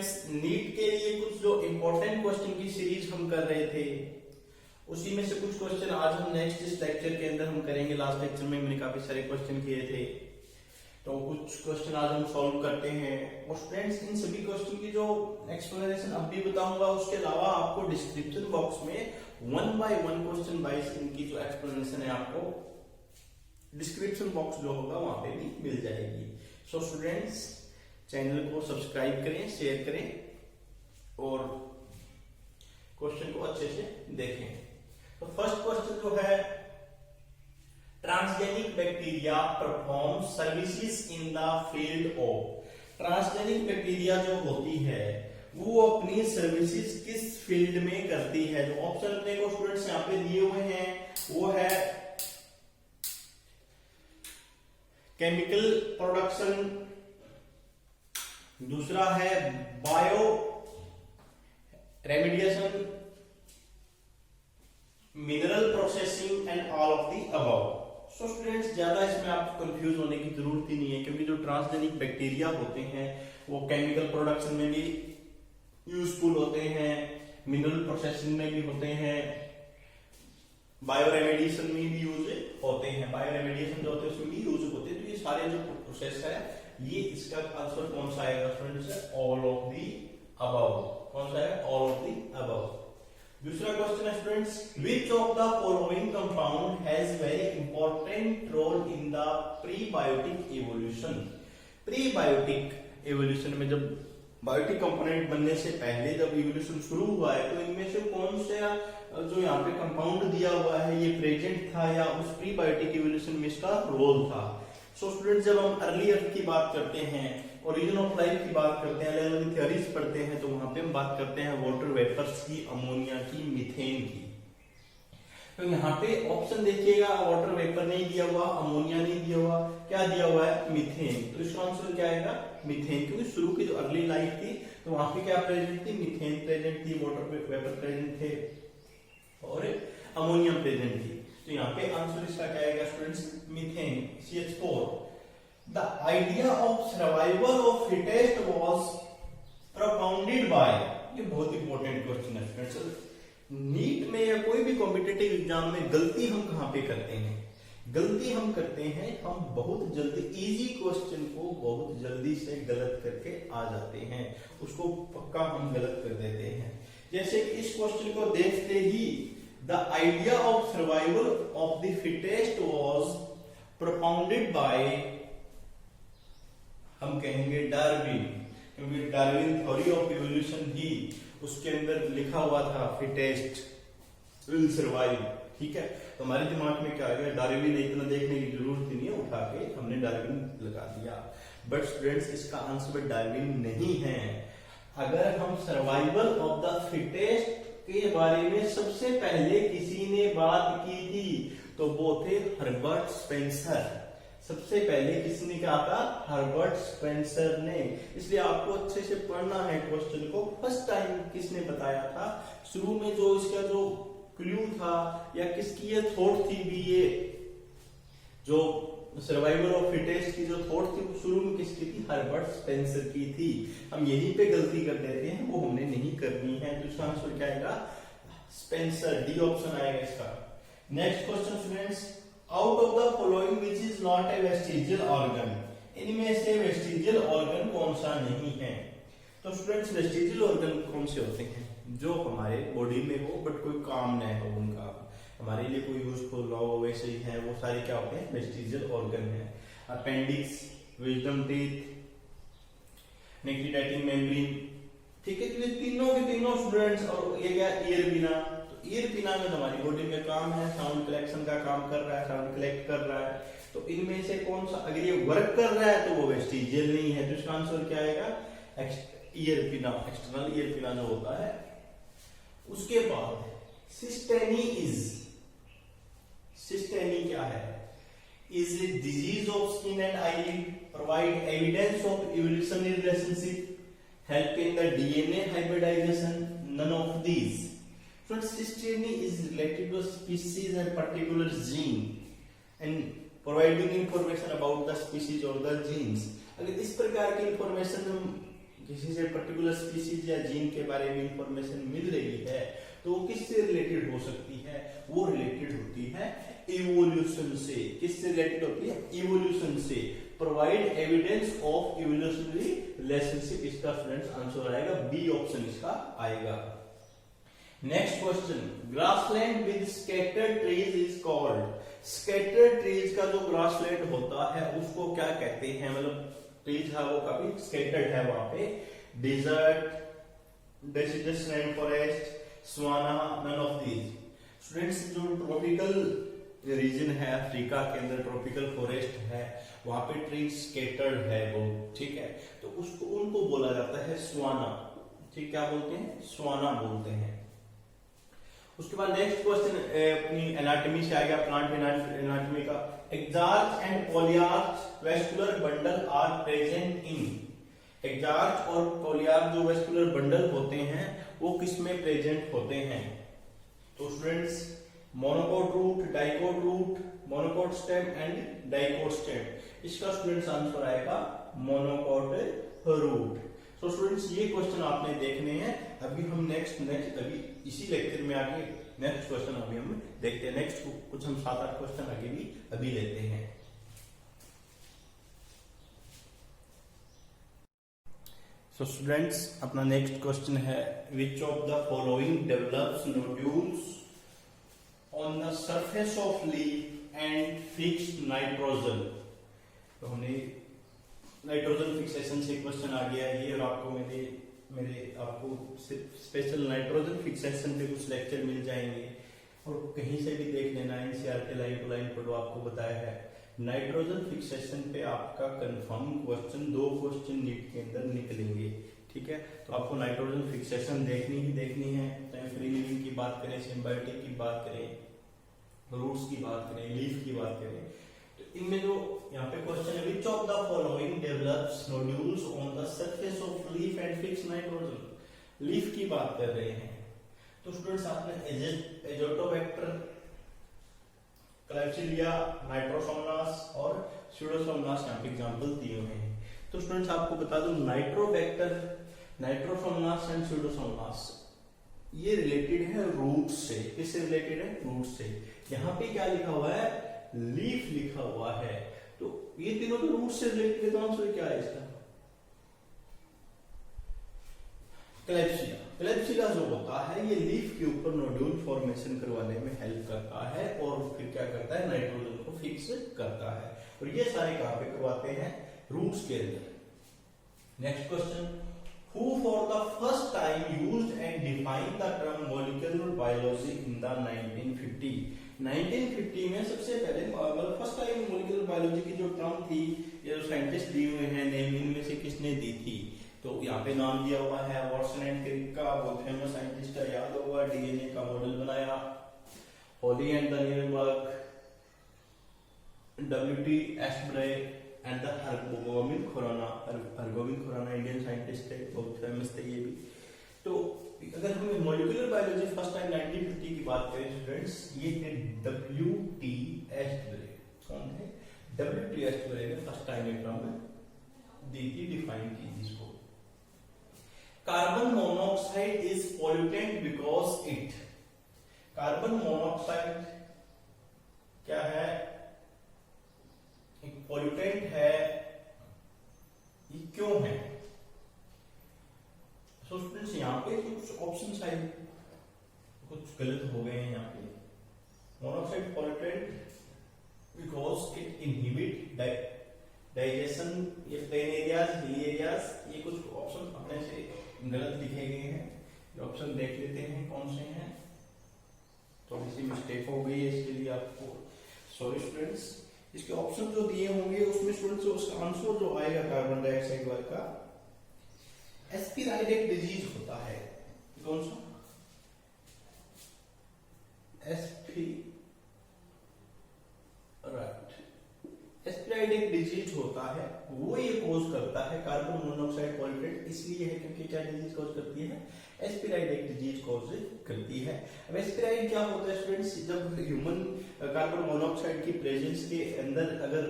Students, NEET के लिए कुछ जो इम्पोर्टेंट क्वेश्चन की सीरीज हम कर रहे थे, उसी में से कुछ क्वेश्चन आज हम नेक्स्ट इस लेक्चर के अंदर हम करेंगे। लास्ट लेक्चर में मैंने काफी सारे क्वेश्चन किए थे, तो कुछ क्वेश्चन आज हम सॉल्व करते हैं। और स्टूडेंट्स, इन सभी क्वेश्चन की जो एक्सप्लेनेशन अब भी बताऊंगा, उसके अलावा आपको डिस्क्रिप्शन बॉक्स में 1 बाय 1 क्वेश्चन वाइज इनकी जो एक्सप्लेनेशन है आपको डिस्क्रिप्शन बॉक्स जो होगा वहां पे भी मिल जाएगी। सो स्टूडेंट्स, चैनल को सब्सक्राइब करें, शेयर करें और क्वेश्चन को अच्छे से देखें। तो फर्स्ट क्वेश्चन जो है, transgenic bacteria perform services in the field of. Transgenic bacteria जो होती है वो अपनी सर्विसेज किस फील्ड में करती है? जो ऑप्शन अपने को स्टूडेंट्स यहाँ पे दिए हुए हैं वो है केमिकल प्रोडक्शन, दूसरा है bio remediation, mineral processing and all of the above. So students, ज्यादा इसमें आपको कंफ्यूज होने की जरूरत ही नहीं है, क्योंकि जो ट्रांसजेनिक बैक्टीरिया होते हैं वो केमिकल प्रोडक्शन में भी यूजफुल होते हैं, मिनरल प्रोसेसिंग में भी होते हैं, बायो रेमिडिएशन में भी यूज होते हैं। बायो रेमिडिएशन जो होते हैं उसमें भी यूज होते हैं। तो ये सारे जो प्रोसेस है, ये इसका आंसर कौन सा आएगा students? All of the above. कौन सा है? All of the above. दूसरा क्वेश्चन है students, which of the following compound has very important role in the prebiotic evolution. Prebiotic evolution में जब बायोटिक कंपोनेंट बनने से पहले जब इवोल्यूशन शुरू हुआ है, तो इनमें से कौन सा जो यहाँ पे कंपाउंड दिया हुआ है ये प्रेजेंट था या उस प्रीबायोटिक इवोल्यूशन में इसका रोल था? सो स्टूडेंट्स, जब हम अर्ली अर्थ की बात करते हैं, ओरिजिन ऑफ लाइफ की बात करते हैं, अलग अलग थ्योरीज पढ़ते हैं, तो वहां पे हम बात करते हैं वाटर वेपर्स की, अमोनिया की, मीथेन की। तो यहाँ पे ऑप्शन देखिएगा, वाटर वेपर नहीं दिया हुआ, अमोनिया नहीं दिया हुआ, क्या दिया हुआ है? मीथेन। तो इसका आंसर क्या आएगा? मीथेन। क्योंकि शुरू की जो अर्ली लाइफ थी तो वहां पे क्या प्रेजेंट थी? मीथेन प्रेजेंट थी, वाटर वेपर प्रेजेंट थे और अमोनिया प्रेजेंट थी। तो यहाँ पे आंसर इसका क्या आएगा students? Methane, CH4। The idea of survival of fittest was propounded bye. ये बहुत इंपॉर्टेंट क्वेश्चन है स्टूडेंट्स। नीट में या कोई भी कॉम्पिटिटिव एग्जाम में गलती हम कहां पे करते हैं? गलती हम करते हैं, हम बहुत जल्दी इजी क्वेश्चन को बहुत जल्दी से गलत करके आ जाते हैं, उसको पक्का हम गलत कर देते हैं। जैसे इस क्वेश्चन को देखते ही, the idea of survival of the fittest was propounded by, हम कहेंगे डार्विन, क्योंकि डार्विन थ्योरी ऑफ इवोल्यूशन ही उसके अंदर लिखा हुआ था फिटेस्ट विल सर्वाइव। ठीक है, तो हमारे दिमाग में क्या आ गया? डार्विन, इतना देखने की जरूरत ही नहीं है, उठा के हमने डार्विन लगा दिया। बट स्टूडेंट्स, इसका आंसर डार्विन नहीं है। अगर हम सर्वाइवल ऑफ द फिटेस्ट के बारे में सबसे पहले किसी ने बात की थी तो वो थे हर्बर्ट स्पेंसर। सबसे पहले किसने कहा था? हर्बर्ट स्पेंसर ने। इसलिए आपको अच्छे से पढ़ना है क्वेश्चन को। फर्स्ट टाइम किसने बताया था? शुरू में जो इसका जो क्लू था या किसकी ये थॉट थी भी, ये जो सर्वाइवल ऑफ फिटेस्ट की जो थॉट थी वो शुरू में किसकी थी? हर्बर्ट स्पेंसर की थी। हम यहीं पे गलती कर देते हैं, वो हमने नहीं करनी है। तो इसका आंसर क्या आएगा? स्पेंसर, डी ऑप्शन आएगा इसका। Next question students, out of the following which is not a vestigial organ. इनमें से वेस्टिजियल ऑर्गन कौन सा नहीं है? तो स्टूडेंट्स, वेस्टिजियल ऑर्गन कौन से होते हैं? जो हमारे बॉडी में हो बट कोई काम न हो, उनका हमारे लिए कोई यूजफुल ना हो, वैसे ही है, वो सारे क्या होते हैं? वेस्टिजियल ऑर्गन है। Appendix, wisdom teeth, nictitating membrane. ठीक है, तो ये तीनों के तीनों स्टूडेंट्स। और ये क्या? ईयर पिना। तो ईयर पिना में हमारी बॉडी में काम है, साउंड कलेक्शन का काम कर रहा है, साउंड कलेक्ट कर रहा है। तो इनमें से कौन सा, अगर ये वर्क कर रहा है तो वो वेस्टिजियल नहीं है। तो इसका आंसर क्या आएगा? ईयर पिना, एक्सटर्नल ईयर पिना जो होता है। उसके बाद सिस्टेनी क्या है? Is a disease of skin and eyelid, provide evidence of evolutionary relationship, help in the DNA hybridisation, none of these. Cysteny is related to a species and particular gene and providing information about the species or the genes. अगर इस प्रकार की information हम किसी से particular species या gene के बारे में इंफॉर्मेशन मिल रही है तो वो किससे रिलेटेड हो सकती है? वो रिलेटेड होती है इवोल्यूशन से। किससे रिलेटेड होती है? इवोल्यूशन से। Provide evidence of evolutionary relationship, इसका स्टूडेंट्स आंसर आएगा बी ऑप्शन इसका आएगा। Next question, grassland with scattered trees is called. Scattered trees का जो ग्रासलैंड होता है उसको क्या कहते हैं? मतलब ट्रीज है वो काफी स्कैटर्ड है वहां पे। Desert, deciduous rain forest, savanna, none of these. Students जो ट्रॉपिकल रीजन है अफ्रीका के अंदर, ट्रॉपिकल फॉरेस्ट है, वहां पे ट्रीज स्कैटर्ड है वो, ठीक है, तो उसको उनको बोला जाता है सवाना। ठीक, क्या बोलते हैं? सवाना बोलते हैं। उसके बाद नेक्स्ट क्वेश्चन अपनी एनाटॉमी से आ गया, प्लांट एनाटॉमी का। Exarch and polyarch vascular bundle are present in. Exarch और पॉलियार्च जो वेस्कुलर बंडल होते हैं वो किसमें प्रेजेंट होते हैं? तो students monocot root, dicot root, monocot stem and dicot stem. इसका स्टूडेंट्स आंसर आएगा मोनोकोट रूट। तो स्टूडेंट्स ये क्वेश्चन आपने देखने हैं। अभी हम नेक्स्ट अभी इसी लेक्चर में आगे नेक्स्ट क्वेश्चन अभी हम देखते हैं। नेक्स्ट कुछ हम 7-8 क्वेश्चन आगे भी अभी लेते हैं। सो स्टूडेंट्स अपना नेक्स्ट क्वेश्चन है, विच of the following develops nodules on the surface of leaf and fixed nitrogen. तो हमने नाइट्रोजन फिक्सेशन से क्वेश्चन आ गया है ये, और आपको मेरे आपको स्पेशल नाइट्रोजन फिक्सेशन पे कुछ लेक्चर मिल जाएंगे, और कहीं से भी देख लेना, एनसीईआरटी लाइन टू लाइन पढ़ो, आपको बताया है। नाइट्रोजन फिक्सेशन पे आपका कंफर्म क्वेश्चन 2 क्वेश्चन नीट के अंदर निकलेंगे, ठीक है। तो आपको नाइट्रोजन फिक्सेशन देखनी है, चाहे फ्री लिविंग की बात करें, सिम्बायोटिक की बात करें, रूट्स की बात करें, लीफ की बात करें। तो इनमें जो यहाँ पे क्वेश्चन है, विच of the following develops nodules on the surface of leaf and fix nitrogen. Leaf की बात कर रहे हैं, तो स्टूडेंट्स आपने एजोटोबैक्टर, क्लैप्सिडिया, नाइट्रोसोमनास और स्यूडोसोमनास यहाँ पे एग्जांपल दिए हुए हैं। तो स्टूडेंट्स आपको बता दूं, नाइट्रोबैक्टर, नाइट्रोसोमनास एंड स्यूडोसोमनास ये रिलेटेड है रूट से। किससे रिलेटेड है? रूट से। यहाँ पे क्या लिखा हुआ है? लीफ लिखा हुआ है, तो ये तीनों तो रूट से रिलेटेड है। तो आंसर क्या है इसका? क्लैप्सिडिया। क्लैप्सिडिया जो होता है ये लीफ के ऊपर नोड्यूल फॉर्मेशन करवाने में हेल्प करता है, और फिर क्या करता है? नाइट्रोजन को फिक्स करता है। और ये सारे कहां पे करवाते हैं? रूट्स के अंदर। Next question, who for the first time used and defined the term molecular biology in the 1950। 1950 में सबसे पहले मतलब फर्स्ट टाइम मोलिकुलर बायोलॉजी की जो टर्म थी, ये जो साइंटिस्ट दिए हुए हैं नेम, इनमें से किसने दी थी? तो यहाँ पे नाम दिया हुआ है वाटसन एंड क्रिक का, बहुत फेमस साइंटिस्ट है, याद होगा, डीएनए का मॉडल बनाया। होली एंड डनियलबर्ग, W T Astbury and the Hargobind Khorana Indian scientist है, बहुत फेमस थे ये भी। तो अगर हम मॉलिक्यूलर बायोलॉजी फर्स्ट टाइम 1950 की बात करें स्टूडेंट्स, ये है डब्ल्यूटी एस्टब्रे। कौन है? डब्ल्यूटी एस्टब्रे ने फर्स्ट टाइम एक नाम दी थी, डिफाइन की इसको। Carbon monoxide is pollutant because it. Carbon monoxide क्या है? एक पॉल्यूटेंट है, ये क्यों है? तो स्टूडेंट्स यहाँ पे कुछ ऑप्शन शायद कुछ गलत हो गए हैं यहाँ पे। Monoxide pollutant because it inhibit digestion, ये प्लेन एरियाज, हिली एरियाज, ये कुछ ऑप्शन अपने से गलत लिखे गए हैं। ये ऑप्शन देख लेते हैं कौन से हैं। थोड़ी सी मिस्टेक हो गई है, इसके लिए आपको सॉरी स्टूडेंट्स। इसके ऑप्शन जो दिए होंगे उसमें स्टूडेंट्स उसका आंसर जो आएगा कार्बन डाइऑक्साइड वाला का, एस्पिराइडिक डिजीज होता है। कौन सा? एस्पिराइडिक डिजीज होता है, वो ये कोज करता है कार्बन मोनोऑक्साइड पॉल्यूटेंट। इसलिए है क्योंकि क्या डिजीज कोज करती है? एस्पिराइडिक डिजीज कोज करती है। अब एस्पिराइड क्या होता है स्टूडेंट्स? जब ह्यूमन कार्बन मोनोऑक्साइड की प्रेजेंस के अंदर अगर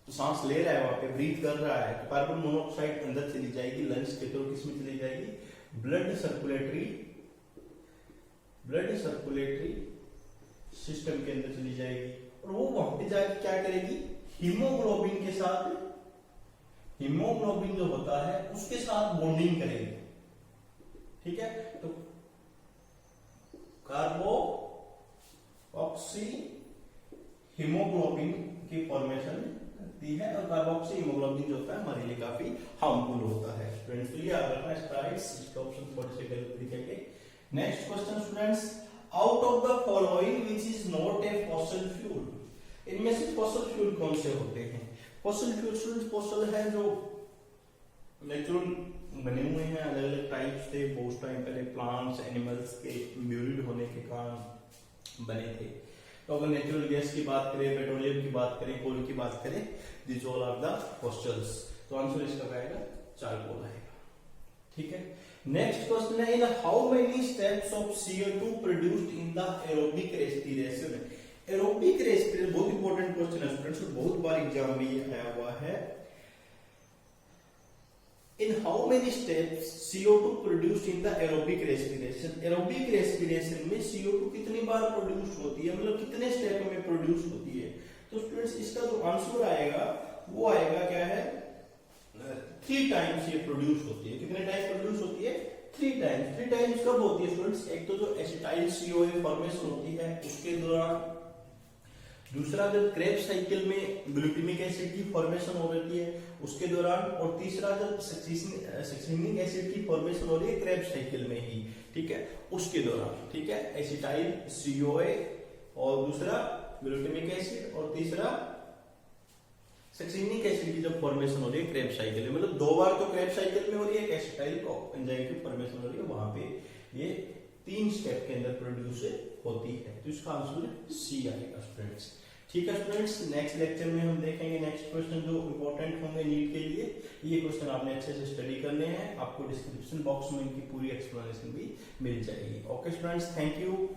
सांस ले रहा है वहां पे, ब्रीथ कर रहा है, तो कार्बन मोनोऑक्साइड अंदर चली जाएगी लंग्स के थ्रू, किसमें चली जाएगी, ब्लड सर्कुलेटरी सिस्टम के अंदर चली जाएगी, और वो वहां पे जाके क्या करेगी, हीमोग्लोबिन के साथ, हीमोग्लोबिन जो होता है उसके साथ बॉन्डिंग करेगी, ठीक है। तो कार्बो ऑक्सी हीमोग्लोबिन की फॉर्मेशन करती है, और कार्बोक्सी हीमोग्लोबिन जो होता है हमारे लिए काफी हार्मफुल होता है स्टूडेंट्स। तो ये याद रखना स्ट्राइड्स, इसका ऑप्शन थोड़े से गलत लिखेंगे। Next question students, out of the following which is not a fossil fuel, इनमें से फॉसिल फ्यूल कौन से होते हैं। फॉसिल फ्यूल स्टूडेंट्स, फॉसिल है जो नेचुरल बने हुए हैं, अलग अलग टाइप्स थे, बहुत टाइम पहले प्लांट्स एनिमल्स के म्यूरिड होने के कारण बने थे। तो अगर नेचुरल गैस की बात करें, पेट्रोलियम की बात करें, कोल की बात करें, this all are the fossils, तो आंसर इसका आएगा चारकोल आएगा, ठीक है। नेक्स्ट क्वेश्चन है, in how many steps of CO2 produced in the aerobic respiration. Aerobic respiration बहुत इंपॉर्टेंट क्वेश्चन है स्टूडेंट्स, बहुत बार एग्जाम में ये आया हुआ है। In how many steps CO2 produced in the aerobic respiration? Aerobic respiration में CO2 कितनी बार प्रोड्यूस होती है, मतलब कितने स्टेप में प्रोड्यूस होती है। तो स्टूडेंट्स इसका जो आंसर आएगा वो आएगा क्या है, 3 टाइम्स ये प्रोड्यूस होती है। कितने टाइम्स प्रोड्यूस होती है, 3 टाइम्स। 3 टाइम्स कब होती है स्टूडेंट्स, एक तो जो एसिटाइल CoA फॉर्मेशन होती है उसके दौरान, दूसरा जब क्रेब्स साइकिल में ग्लूटामिक एसिड की फॉर्मेशन हो रही है उसके दौरान, और तीसरा जब सक्सीनिक एसिड की फॉर्मेशन हो रही है क्रेब्स साइकिल में ही, ठीक है, उसके दौरान, ठीक है। एसिटाइल CoA और दूसरा ग्लूटामिक एसिड और तीसरा सक्सीनिक एसिड की जब फॉर्मेशन हो रही है क्रेब्स साइकिल में, मतलब 2 बार तो क्रेब्स साइकिल में हो रही है, एक एसिटाइल एंजाइम की फॉर्मेशन हो रही है, वहां पे ये 3 स्टेप के अंदर प्रोड्यूस होती है। तो इसका आंसर C आएगा स्टूडेंट्स, ठीक है स्टूडेंट्स। नेक्स्ट लेक्चर में हम देखेंगे नेक्स्ट क्वेश्चन जो इंपॉर्टेंट होंगे नीट के लिए। ये क्वेश्चन आपने अच्छे से स्टडी करने हैं, आपको डिस्क्रिप्शन बॉक्स में इनकी पूरी एक्सप्लेनेशन भी मिल जाएगी। Okay students, thank you.